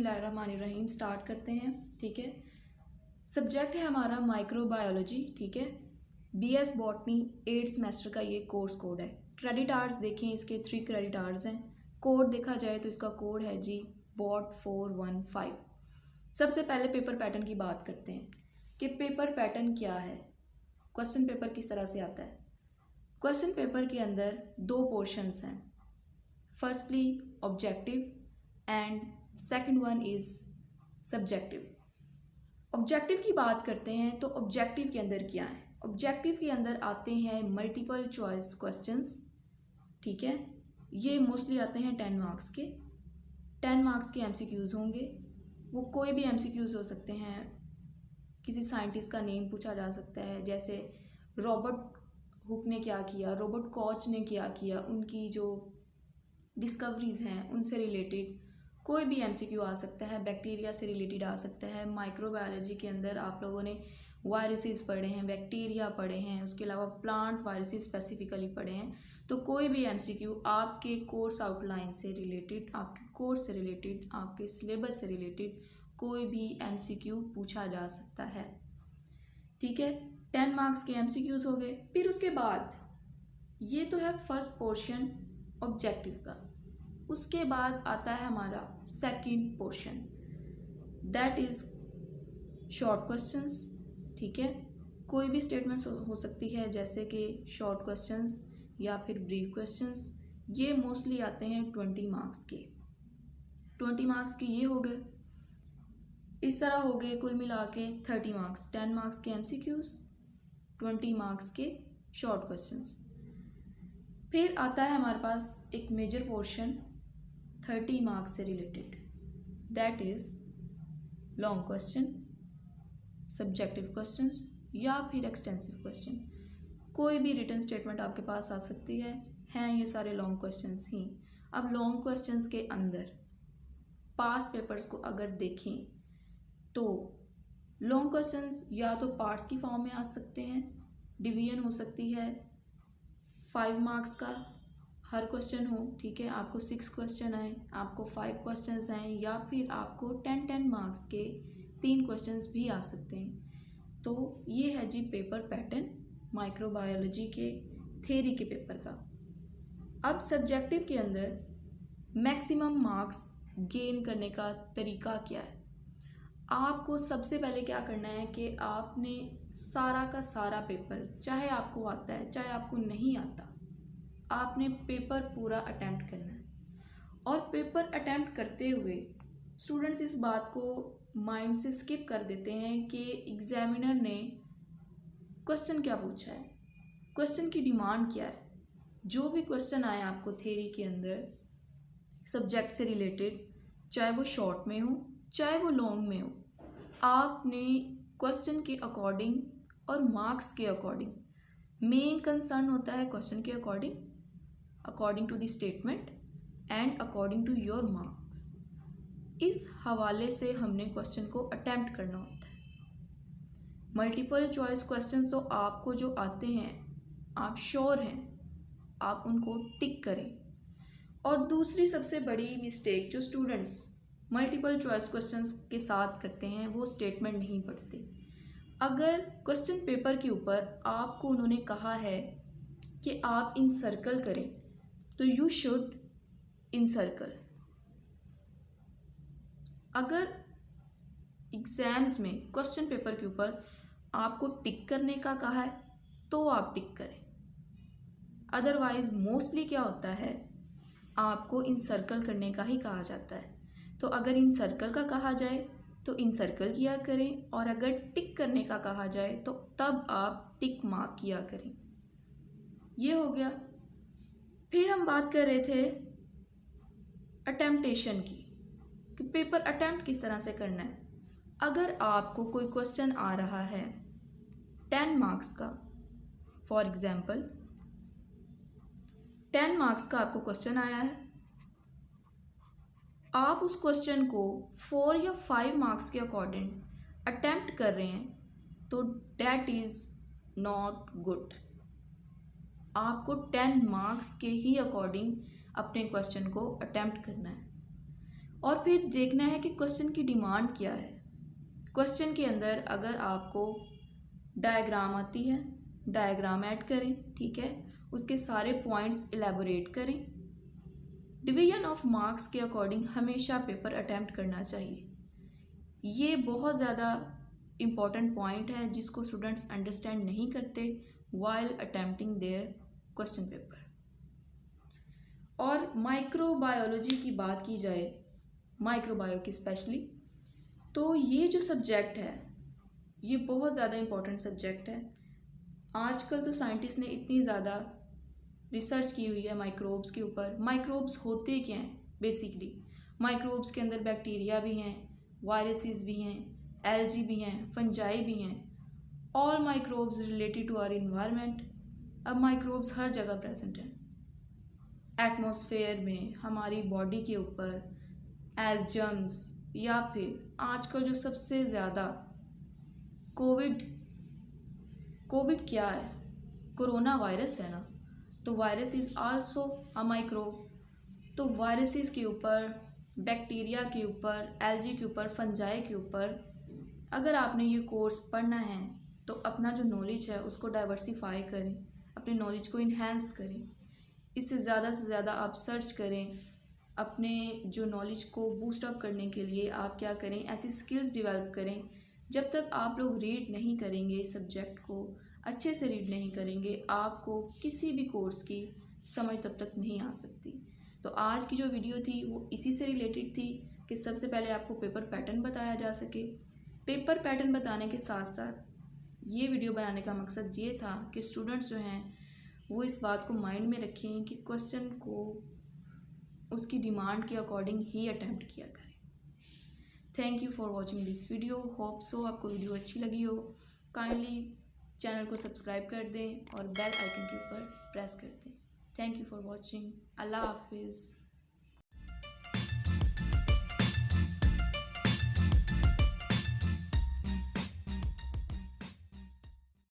बिस्मिल्लाहिर्रहमानिर्रहीम स्टार्ट करते हैं। ठीक है, सब्जेक्ट है हमारा माइक्रोबायोलॉजी। ठीक है, बीएस बॉटनी 8 सेमेस्टर का ये कोर्स कोड है। क्रेडिट आवर्स देखें, इसके 3 क्रेडिट आवर्स हैं। कोड देखा जाए तो इसका कोड है जी बॉट 415। सबसे पहले पेपर पैटर्न की बात करते हैं कि पेपर पैटर्न क्या है, क्वेश्चन पेपर किस तरह से आता है। क्वेश्चन पेपर के अंदर 2 पोर्शंस हैं, firstly objective and second one is subjective. Objective की बात करते हैं तो ऑब्जेक्टिव के अंदर क्या है। ऑब्जेक्टिव के अंदर आते हैं मल्टीपल चॉइस क्वेश्चंस। ठीक है, ये मोस्टली आते हैं 10 मार्क्स के। 10 मार्क्स के एमसीक्यूज़ होंगे, वो कोई भी एमसीक्यूज़ हो सकते हैं। किसी साइंटिस्ट का नेम पूछा जा सकता है, जैसे रॉबर्ट हुक ने क्या किया, रॉबर्ट कॉच ने क्या किया, उनकी जो डिस्कवरीज़ हैं उनसे रिलेटेड कोई भी एमसीक्यू आ सकता है। बैक्टीरिया से रिलेटेड आ सकता है। माइक्रोबायोलॉजी के अंदर आप लोगों ने वायरसेस पढ़े हैं, बैक्टीरिया पढ़े हैं, उसके अलावा प्लांट वायरसेस स्पेसिफिकली पढ़े हैं। तो कोई भी एमसीक्यू आपके कोर्स आउटलाइन से रिलेटेड, आपके कोर्स से रिलेटेड, आपके सिलेबस से रिलेटेड कोई भी एमसीक्यू पूछा जा सकता है। ठीक है, 10 मार्क्स के एमसीक्यूज़ हो गए। फिर उसके बाद ये तो है फर्स्ट पोर्शन ऑब्जेक्टिव का। उसके बाद आता है हमारा second portion, that is short questions. ठीक है, कोई भी स्टेटमेंट्स हो सकती है, जैसे कि शॉर्ट क्वेश्चंस या फिर ब्रीफ क्वेश्चंस। ये मोस्टली आते हैं 20 मार्क्स के। 20 मार्क्स के ये हो गए। इस तरह हो गए कुल मिला के 30 मार्क्स। 10 मार्क्स के एमसीक्यूज़, 20 मार्क्स के शॉर्ट क्वेश्चंस। फिर आता है हमारे पास एक मेजर पोर्शन 30 मार्क्स से related, that is long question, subjective questions या फिर एक्सटेंसिव क्वेश्चन। कोई भी रिटन स्टेटमेंट आपके पास आ सकती है, हैं ये सारे लॉन्ग क्वेश्चंस ही। अब लॉन्ग क्वेश्चंस के अंदर पास्ट पेपर्स को अगर देखें तो लॉन्ग क्वेश्चंस या तो पार्ट्स की फॉर्म में आ सकते हैं, डिवीजन हो सकती है 5 मार्क्स का हर क्वेश्चन हो। ठीक है, आपको 6 क्वेश्चन आए, आपको 5 क्वेश्चंस आए, या फिर आपको 10 मार्क्स के 3 क्वेश्चंस भी आ सकते हैं। तो ये है जी पेपर पैटर्न माइक्रोबायोलॉजी के थ्योरी के पेपर का। अब सब्जेक्टिव के अंदर मैक्सिमम मार्क्स गेन करने का तरीका क्या है। आपको सबसे पहले क्या करना है कि आपने सारा का सारा पेपर, चाहे आपको आता है चाहे आपको नहीं आता, आपने पेपर पूरा अटेम्प्ट करना है। और पेपर अटेम्प्ट करते हुए स्टूडेंट्स इस बात को माइंड से स्किप कर देते हैं कि एग्जामिनर ने क्वेश्चन क्या पूछा है, क्वेश्चन की डिमांड क्या है। जो भी क्वेश्चन आए आपको थ्योरी के अंदर सब्जेक्ट से रिलेटेड, चाहे वो शॉर्ट में हो चाहे वो लॉन्ग में हो, आपने क्वेश्चन के अकॉर्डिंग और मार्क्स के अकॉर्डिंग, मेन कंसर्न होता है क्वेश्चन के according, according to the statement and according to your marks, इस हवाले से हमने क्वेश्चन को अटेम्प्ट करना होता है। मल्टीपल चॉइस क्वेश्चंस तो आपको जो आते हैं, आप श्योर हैं, आप उनको टिक करें। और दूसरी सबसे बड़ी मिस्टेक जो स्टूडेंट्स मल्टीपल चॉइस क्वेश्चंस के साथ करते हैं, वो स्टेटमेंट नहीं पढ़ते। अगर क्वेश्चन पेपर के ऊपर आपको उन्होंने कहा है कि आप इन सर्कल करें, तो यू शुड इन सर्कल। अगर एग्ज़ाम्स में क्वेश्चन पेपर के ऊपर आपको टिक करने का कहा है तो आप टिक करें, अदरवाइज मोस्टली क्या होता है, आपको इन सर्कल करने का ही कहा जाता है। तो अगर इन सर्कल का कहा जाए तो इन सर्कल किया करें, और अगर टिक करने का कहा जाए तो तब आप टिक मार्क किया करें। ये हो गया। फिर हम बात कर रहे थे अटेम्प्टेशन की, कि पेपर अटेम्प्ट किस तरह से करना है। अगर आपको कोई क्वेश्चन आ रहा है 10 मार्क्स का, फॉर एग्जाम्पल 10 मार्क्स का आपको क्वेश्चन आया है, आप उस क्वेश्चन को 4 या 5 मार्क्स के अकॉर्डिंग अटेम्प्ट कर रहे हैं, तो डैट इज़ नॉट गुड। आपको 10 मार्क्स के ही अकॉर्डिंग अपने क्वेश्चन को अटेम्प्ट करना है। और फिर देखना है कि क्वेश्चन की डिमांड क्या है। क्वेश्चन के अंदर अगर आपको डायग्राम आती है, डायग्राम ऐड करें, ठीक है, उसके सारे पॉइंट्स इलेबोरेट करें। डिवीजन ऑफ मार्क्स के अकॉर्डिंग हमेशा पेपर अटैम्प्ट करना चाहिए। ये बहुत ज़्यादा इम्पॉर्टेंट पॉइंट है जिसको स्टूडेंट्स अंडरस्टैंड नहीं करते while attempting their question paper. और माइक्रोबायोलॉजी की बात की जाए, माइक्रोबायो की स्पेशली, तो ये जो सब्जेक्ट है ये बहुत ज़्यादा इम्पॉर्टेंट सब्जेक्ट है। आजकल तो साइंटिस्ट ने इतनी ज़्यादा रिसर्च की हुई है माइक्रोब्स के ऊपर। माइक्रोब्स होते क्या हैं बेसिकली? माइक्रोब्स के अंदर बैक्टीरिया भी हैं, वायरसेस भी हैं, एल्गी भी हैं, फंजाई भी हैं। All microbes related to our environment. अब माइक्रोब्स हर जगह प्रेजेंट हैं, एटमॉस्फेयर में, हमारी बॉडी के ऊपर एज जर्म्स, या फिर आजकल जो सबसे ज़्यादा कोविड क्या है? कोरोना वायरस है ना, तो virus is also a microbe. तो वायरसेस के ऊपर, बैक्टीरिया के ऊपर, एल्गी के ऊपर, फंजाई के ऊपर अगर आपने ये कोर्स पढ़ना है तो अपना जो नॉलेज है उसको डाइवर्सिफाई करें, अपने नॉलेज को इन्हेंस करें। इससे ज़्यादा से ज़्यादा आप सर्च करें। अपने जो नॉलेज को बूस्ट अप करने के लिए आप क्या करें, ऐसी स्किल्स डेवलप करें। जब तक आप लोग रीड नहीं करेंगे, इस सब्जेक्ट को अच्छे से रीड नहीं करेंगे, आपको किसी भी कोर्स की समझ तब तक नहीं आ सकती। तो आज की जो वीडियो थी वो इसी से रिलेटेड थी कि सबसे पहले आपको पेपर पैटर्न बताया जा सके। पेपर पैटर्न बताने के साथ साथ ये वीडियो बनाने का मकसद ये था कि स्टूडेंट्स जो हैं वो इस बात को माइंड में रखें कि क्वेश्चन को उसकी डिमांड के अकॉर्डिंग ही अटैम्प्ट किया करें। Thank you for watching this video. Hope so आपको वीडियो अच्छी लगी हो। काइंडली चैनल को सब्सक्राइब कर दें और बेल आइकन के ऊपर प्रेस कर दें। Thank you for watching. अल्लाह हाफिज़।